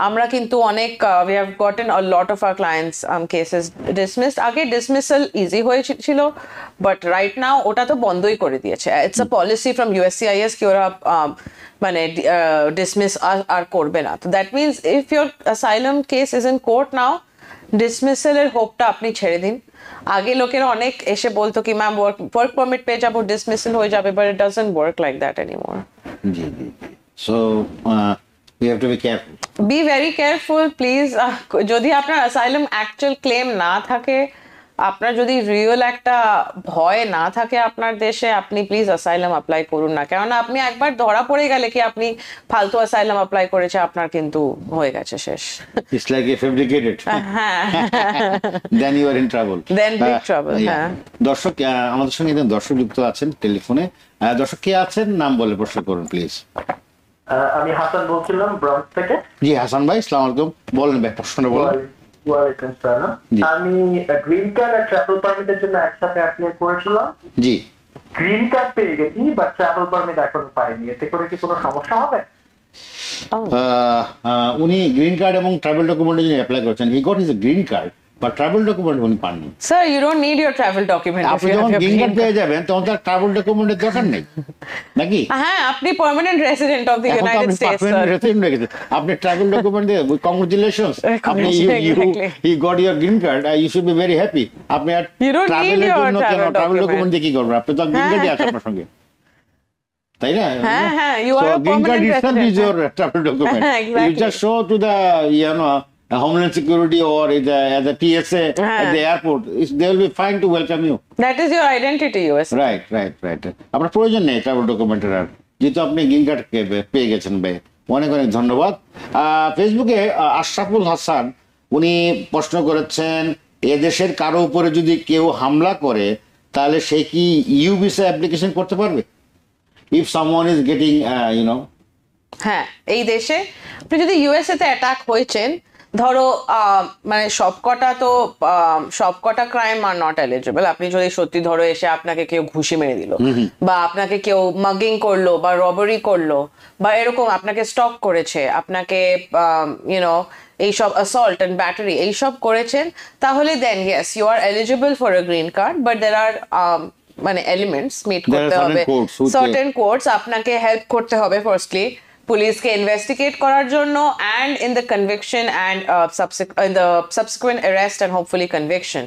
আমরা কিন্তু অনেক we have gotten a lot of our clients cases dismissed. আগে ডিসমিসাল ইজি হয়েছিল, বাট রাইট নাও ওটা তো বন্ধই করে দিয়েছে। It's a policy from USCIS কি ওরা মানে ডিসমিস আর করবে না। তো that means if your asylum case is in court now, ডিসমিসালের হোপটা আপনি ছেড়ে দিন। আগে লোকেরা অনেক এসে বলতো কি ম্যাম ওয়ার্ক পারমিট পেয়ে যাবো, ডিসমিসাল হয়ে যাবে, but it doesn't work like that anymore. G G. So we have to be careful. Be very careful, please. যদি আপনার অ্যাসাইলাম অ্যাকচুয়াল ক্লেম না থাকে, আপনার যদি রিয়েল একটা ভয় না থাকে আপনার দেশে, আপনি প্লিজ অ্যাসাইলাম অ্যাপ্লাই করুন না। কেননা আপনি একবার ধরা পড়ে গেলে কি আপনি ফালতু অ্যাসাইলাম অ্যাপ্লাই করেছে, আপনার কিন্তু হয়ে গেছে শেষ। It's like a fabricated. Then you are in trouble. Then big trouble. হ্যাঁ। দর্শক, আমাদের সঙ্গে একজন দর্শক যুক্ত আছেন টেলিফোনে। দর্শক কে আছেন, নাম বলে প্রশ্ন করুন প্লিজ। আমি হাসান বলছিলাম ব্রঞ্জ থেকে। জি হাসান ভাই, আসসালামু আলাইকুম, বলেন ভাই, প্রশ্ন বলেন। ওয়ালাইকুম সালাম। আমি গ্রিন কার্ড আর ট্রাভেল পারমিটের জন্য একসাথে অ্যাপ্লাই করেছিলাম। জি। গ্রিন কার্ড পেয়ে গেছি, বাট ট্রাভেল পারমিট এখনো পাইনি। এতে করে কি কোনো সমস্যা হবে? উনি গ্রিন কার্ড এবং ট্রাভেল ডকুমেন্টের জন্য অ্যাপ্লাই করেছেন, he got his green card, বা ট্রাভেল ডকুমেন্ট উনি পাননি। Sir, you don't need your travel document. আপনি যখন গ্রিন কার্ড পেয়ে যাবেন তখন তার ট্রাভেল ডকুমেন্টের দরকার নেই নাকি? হ্যাঁ, আপনি permanent resident of the United States sir. আপনি ট্রাভেল ডকুমেন্ট দিয়ে কংগ্রাচুলেশনস, আপনি he got your green card, you should be very happy. আপনি আর ট্রাভেলের জন্য কেন ট্রাভেল ডকুমেন্ট দিয়ে কি করবেন? আপনি তো গ্রিন কার্ডই আছে আপনার সঙ্গে, তাই না? হ্যাঁ হ্যাঁ, you are a green card permanent is your travel document. You just show to the Homeland Security or at the TSA at the airport, they will be fine to welcome you. That is your identity, US. Right. আপনার প্রয়োজন নেই travel ডকুমেন্টের, আর যেহেতু আপনি green card পেয়ে গেছেন ভাই, অনেক অনেক ধন্যবাদ। ফেসবুকে আশরাফুল হাসান উনি প্রশ্ন করেছেন, এদেশের কারো উপরে যদি কেউ হামলা করে তাহলে সে কি ইউ ভিসা অ্যাপ্লিকেশন করতে পারবে? ইফ সামওয়ান ইজ গেটিং হ্যাঁ, এই দেশে আপনি যদি ইউএসএ তে অ্যাটাক হয়েছেন, ধরো মানে সবকটা ক্রাইম আর নট এলিজিবল। আপনি যদি সত্যি ধরো এসে আপনাকে কেউ ঘুষি মেরে দিল, বা আপনাকে কেউ মাগিং করলো বা রবারি করলো, বা এরকম আপনাকে স্টক করেছে, আপনাকে এইসব অ্যাসল্ট এন্ড ব্যাটারি এইসব করেছেন, তাহলে then yes you are eligible for a green card, but there are মানে এলিমেন্টস মিট করতে হবে, সার্টেন কোডস আপনাকে হেল্প করতে হবে। ফার্স্টলি পুলিশকে ইনভেস্টিগেট করার জন্য, and in the conviction and in the subsequent arrest and hopefully conviction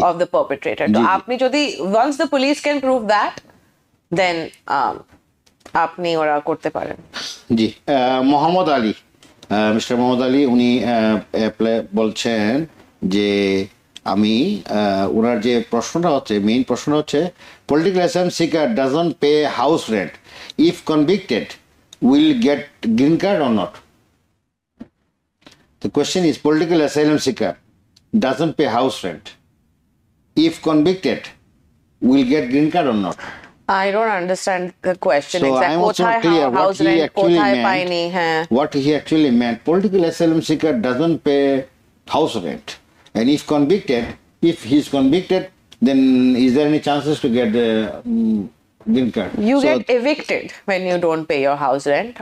of the perpetrator. তো আপনি যদি once the police can prove that, then আপনি ওরা করতে পারেন। জি। মোহাম্মদ আলী, মিস্টার মোহাম্মদ আলী, উনি বলছেন যে আমি ওনার যে প্রশ্নটা হচ্ছে, মেইন প্রশ্নটা হচ্ছে, political asylum seeker doesn't pay house rent, if convicted will get green card or not? The question is, political asylum seeker doesn't pay house rent. If convicted, will get green card or not? I don't understand the question So exactly. I'm also কোথায় not clear what house he rent actually কোথায় meant. পাইনি, হ্যাঁ। What he actually meant, political asylum seeker doesn't pay house rent. And if convicted, if he's convicted, then is there any chances to get the green card? You So- get evicted when you don't pay your house rent.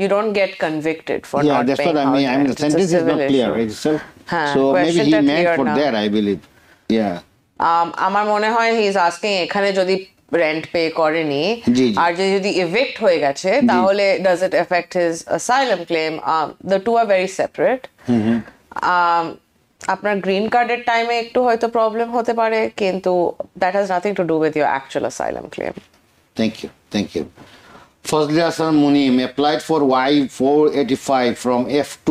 You don't get convicted for yeah, not that's paying what I house mean. I mean, rent. the It's a sentence is not civil clear issue. itself. Huh, So maybe question he টা meant clear for না। that, I believe. Yeah. আমার মনে হয় he is asking এখানে যদি rent pay করেনি জি, জি। আর যদি ইভিক্ট হয়ে গেছে তাহলে does it affect his asylum claim? The two are very separate. আপনার গ্রিন কার্ডের টাইমে একটু হয়তো প্রবলেম হতে পারে, কিন্তু that has nothing to do with your actual asylum claim. Thank you. Thank you. Fazli Hassan Munim applied for Y485 from F2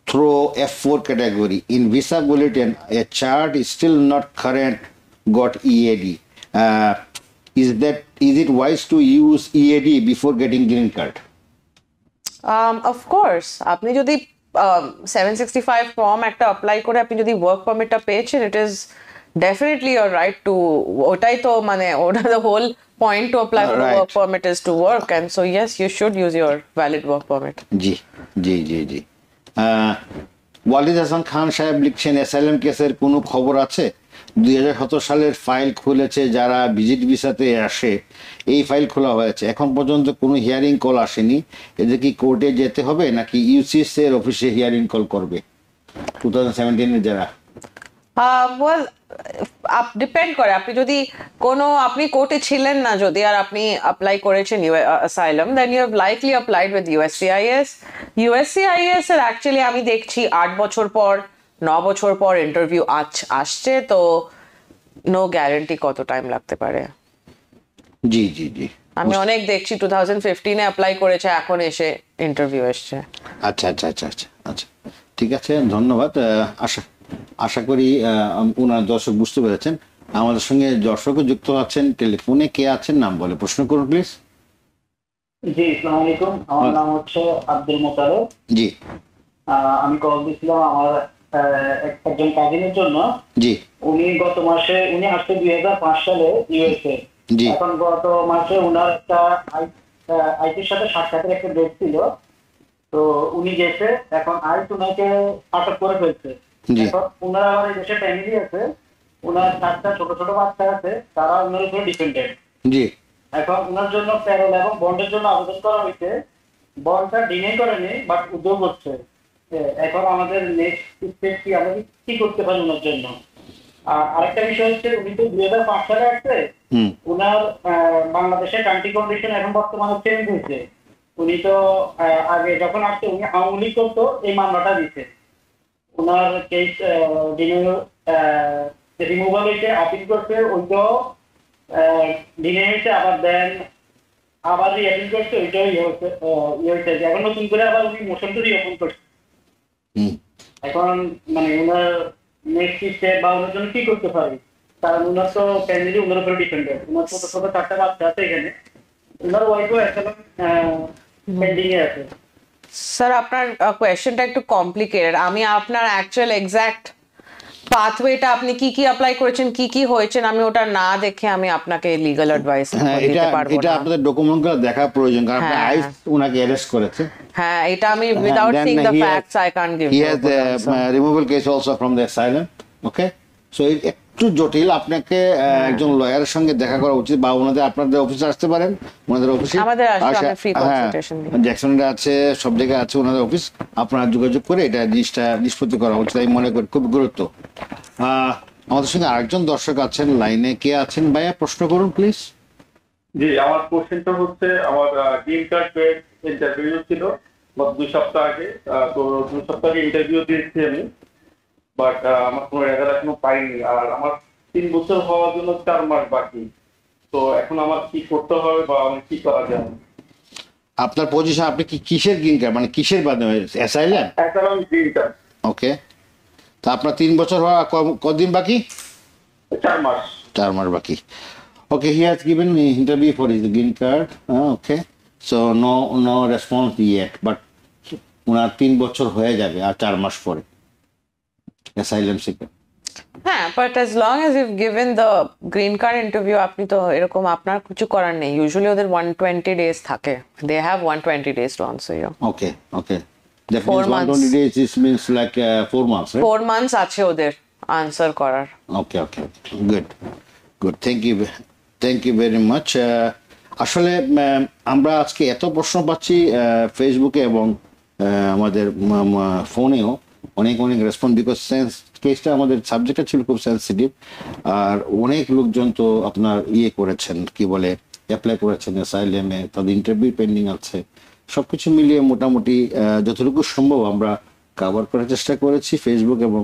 through F4 category. In visa bulletin, a chart is still not current, got EAD. Is it wise to use EAD before getting green card? Of course, আপনি যদি 765 form একটা apply করে আপনি যদি work পারমিটটা পেয়েছেন, it is definitely your right to, ওটাই তো মানে ওটা the whole point to apply for the Right. Work permit is to work, and so yes you should use your valid work permit. জি। ওয়ালিদ হাসান খান সাহেব লিখছেন, অ্যাসাইলাম কেসের কোনো খবর আছে? 2017 সালের ফাইল খুলেছে, যারা ভিজিট ভিসাতে আসে এই ফাইল খোলা হয়েছে, এখন পর্যন্ত কোনো হিয়ারিং কল আসেনি। এদের কি কোর্টে যেতে হবে নাকি ইউসিএস এর অফিসে হিয়ারিং কল করবে? 2017 যারা ওয়েল ডিপেন্ড করে, আপনি যদি আপনি কোর্টে ছিলেন না যদি আর আপনি অ্যাপ্লাই করেছেন asylum, then you have likely applied with USCIS. USCIS এর অ্যাকচুয়ালি আমি দেখছি 8 বছর পর 9 বছর পর ইন্টারভিউ আসছে, তো নো গ্যারান্টি কত টাইম লাগতে পারে। জি। আমি অনেক দেখছি 2015-এ অ্যাপ্লাই করেছে, এখন এসে ইন্টারভিউ এসছে। আচ্ছা, ঠিক আছে, ধন্যবাদ। আশা করি ওনার দর্শক বুঝতে পেরেছেন। আমাদের সঙ্গে দর্শকও যুক্ত আছেন টেলিফোনে। কে আছেন নাম বলে প্রশ্ন করুন প্লিজ। জি, আসসালামু আলাইকুম। আমার নাম হচ্ছে আব্দুল মোতালেব। জি আমি কল দিয়েছিলাম আমার একজন কাজিনের জন্য। জি উনি আসছে 2005 সালে ইউএসএ। জি। এখন গত মাসে উনার একটা আইটির সাথে সাক্ষাতের একটা ডেট ছিল, তো উনি গেছে। এখন আইস উনাকে আটক করে ফেলছে। জি। এখন উনার আবার এই দেশে ফ্যামিলি আছে, উনার 4টা ছোট ছোট বাচ্চা আছে, তারা উনার উপরে ডিপেন্ডেন্ট। জি এখন উনার জন্য প্যারোল এবং বন্ডের জন্য আবেদন করা হয়েছে। বন্ডটা ডিনাই করেনি, বাট উদ্যোগ হচ্ছে। এখন আমাদের নেক্সট স্টেপ কি, আমরা কি করতে পারি ওনার জন্য? আর আরেকটা বিষয় হচ্ছে, উনি তো 2005 সালে আসছে, উনার বাংলাদেশের কান্ট্রি কন্ডিশন এখন বর্তমানে চেঞ্জ হয়েছে। উনি তো আগে যখন আসছে উনি আওয়ামী লীগ করতো, এই মামলাটা দিচ্ছে। উনার কেস রিমুভাল হয়েছে, আপিল করছে, ওইটাও ডিনে হয়েছে, আবার দেন আবার রিঅ্যাপিল করছে, ওইটাও ইয়ে হয়েছে। এখন নতুন করে আবার উনি মোশন টু রিওপেন করছে। এখন মানে উনার নেক্সট স্টেপ বা ওনার জন্য কি করতে পারি? কারণ উনার তো ফ্যামিলি উনার উপরে ডিপেন্ডেন্ট। উনার ছোট ছোট 4টা বাচ্চা আছে এখানে, উনার ওয়াইফও এখন পেন্ডিং এ আছে। স্যার, আপনার কোয়েশ্চেনটা একটু কমপ্লিকেটেড। আমি আপনার অ্যাকচুয়াল এক্সাক্ট পাথওয়েটা, আপনি কি কি অ্যাপ্লাই করেছেন, কি কি হয়েছেন, আমি ওটা না দেখে আমি আপনাকে লিগ্যাল অ্যাডভাইস দিতে পারবো এটা না। আপনাদের ডকুমেন্টগুলো দেখা প্রয়োজন, কারণ আইস ওনাকে অ্যারেস্ট করেছে। হ্যাঁ, এটা আমি without seeing the facts I can't give he you has removal case also from the asylum. Okay, so একটু জটিল। আপনাকে একজন লয়ারের সঙ্গে দেখা করা উচিত, বা আপনাদের অফিসে আসতে পারেন। ওনাদের অফিসে আমাদের আসলে ফ্রি কনসালটেশন দিই। জ্যাকসনে আছে, সব জায়গায় আছে ওনাদের অফিস। আপনারা যোগাযোগ করে এটা জিনিসটা নিষ্পত্তি করা উচিত, আমি মনে করি খুব গুরুত্ব। আমাদের সঙ্গে আরেকজন দর্শক আছেন লাইনে। কে আছেন ভাইয়া? প্রশ্ন করুন প্লিজ। জি, আমার কোশ্চেনটা হচ্ছে, আমার গ্রিন কার্ড পেড ইন্টারভিউ ছিল গত 2 সপ্তাহ আগে। তো 2 সপ্তাহ আগে ইন্টারভিউ দিয়েছি আমি, বাট আমার কোনো রেজাল্ট এখনো পাইনি। আর আমার 3 বছর হওয়ার জন্য 4 মাস বাকি। তো এখন আমার কি করতে হবে বা আমি কি করা যায়? আপনার পজিশন, আপনি কি কিসের গ্রিন কার্ড, মানে কিসের মাধ্যমে? Asylum? Asylum green card. Okay, তা আপনার 3 বছর হওয়া কদিন বাকি? 4 মাস। 4 মাস বাকি। Okay, he has given me interview for his green card. Okay, so no response yet, but ওনার 3 বছর হয়ে যাবে আর 4 মাস পরে অ্যাসাইলাম সিকার। হ্যাঁ, but as long as you given the green card interview, আপনি তো এরকম আপনার কিছু করার নেই। ইউজুয়ালি ওদের 120 days থাকে, they have 120 days to answer you. Okay, okay. That 4 means 120 months. days, it means like 4 months, right? 4 months আছে ওদের আনসার করার। Okay, good. Thank you very much. আসলে আমরা আজকে এত প্রশ্ন পাচ্ছি ফেসবুকে এবং আমাদের ফোনেও অনেক রেসপন্স, বিকজ কেসটা আমাদের সাবজেক্টটা ছিল খুব সেন্সিটিভ, আর অনেক লোকজন তো আপনার করেছেন, কি বলে, অ্যাপ্লাই করেছেন অ্যাসাইলামে, তাদের ইন্টারভিউ পেন্ডিং আছে। সবকিছু মিলিয়ে মোটামুটি যতটুকু সম্ভব আমরা কভার করার চেষ্টা করেছি ফেসবুক এবং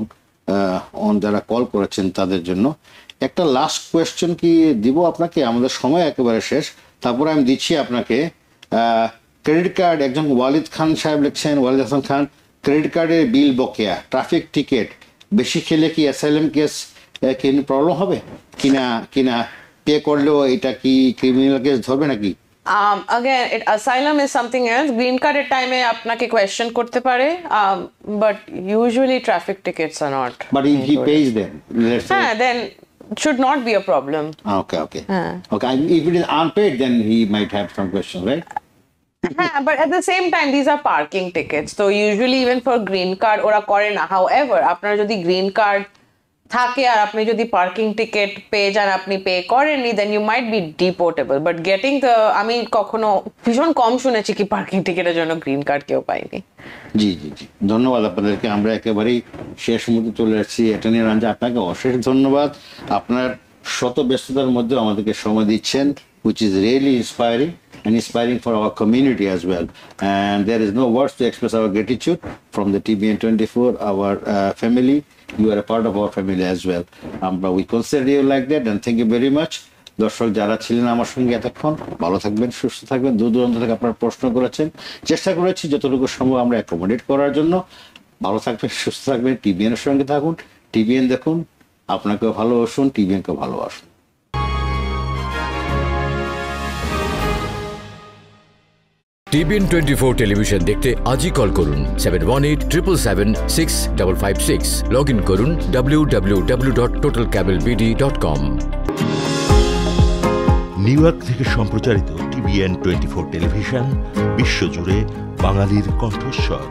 যারা কল করেছেন তাদের জন্য। একটা লাস্ট কোয়েশ্চেন কি দিব আপনাকে, আমাদের সময় একেবারে শেষ, তারপরে আমি দিচ্ছি আপনাকে। ক্রেডিট কার্ড, একজন ওয়ালিদ খান সাহেব লিখছেন, ওয়ালিদ হাসান খান, ক্রেডিট কার্ডের বিল বকেয়া, ট্রাফিক টিকেট বেশি খেলে কি অ্যাসাইলাম কেস কি প্রবলেম হবে কিনা পে করলেও এটা কি ক্রিমিনাল কেস ধরবে নাকি? Again, asylum is something else. Green card এর টাইমে আপনাকে কোয়েশ্চেন করতে পারে, but usually traffic tickets are not. But if he pays them, let's say. Then should not be a problem. Okay. Okay. If it is unpaid, then he might have some questions, right? But at the same time, these are parking tickets. So usually even for green card ওরা করে না. However, আপনার যদি green card থাকে আর আপনি যদি parking ticket পেয়ে যান, আপনি পে করেননি, then you might be deportable. But getting the, আমি কখনো ভীষণ কম শুনেছি কি পার্কিং টিকেটের জন্য গ্রিন কার্ড কেউ পায়নি। জি, ধন্যবাদ আপনাদেরকে। আমরা একেবারেই শেষ মুহূর্তে চলে এসেছি অ্যাটর্নি রাঞ্জা, আপনাকে অশেষ ধন্যবাদ। আপনার শত ব্যস্ততার মধ্যে আমাদেরকে সময় দিচ্ছেন, which is really inspiring for our community as well. And there is no words to express our gratitude from the TBN24, our family. You are a part of our family as well. But we consider you like that, and thank you very much. দর্শক যারা ছিলেন আমার সঙ্গে এতক্ষণ, ভালো থাকবেন, সুস্থ থাকবেন। দূর দূরান্ত থেকে আপনারা প্রশ্ন করেছেন, চেষ্টা করেছি যতটুকু সম্ভব আমরা অ্যাকোমোডেট করার জন্য। ভালো থাকবেন, সুস্থ থাকবেন, টিবিএন এর সঙ্গে থাকুন, টিবিএন দেখুন, আপনাকেও ভালোবাসুন, টিবিএনকেও ভালোবাসুন। TBN24 টেলিভিশন দেখতে আজই কল করুন 7187776556। লগ ইন করুন www.totalcablebd.com। নিউ ইয়র্ক থেকে সম্প্রচারিত TBN24 টেলিভিশন বিশ্বজুড়ে বাঙালির কণ্ঠস্বর।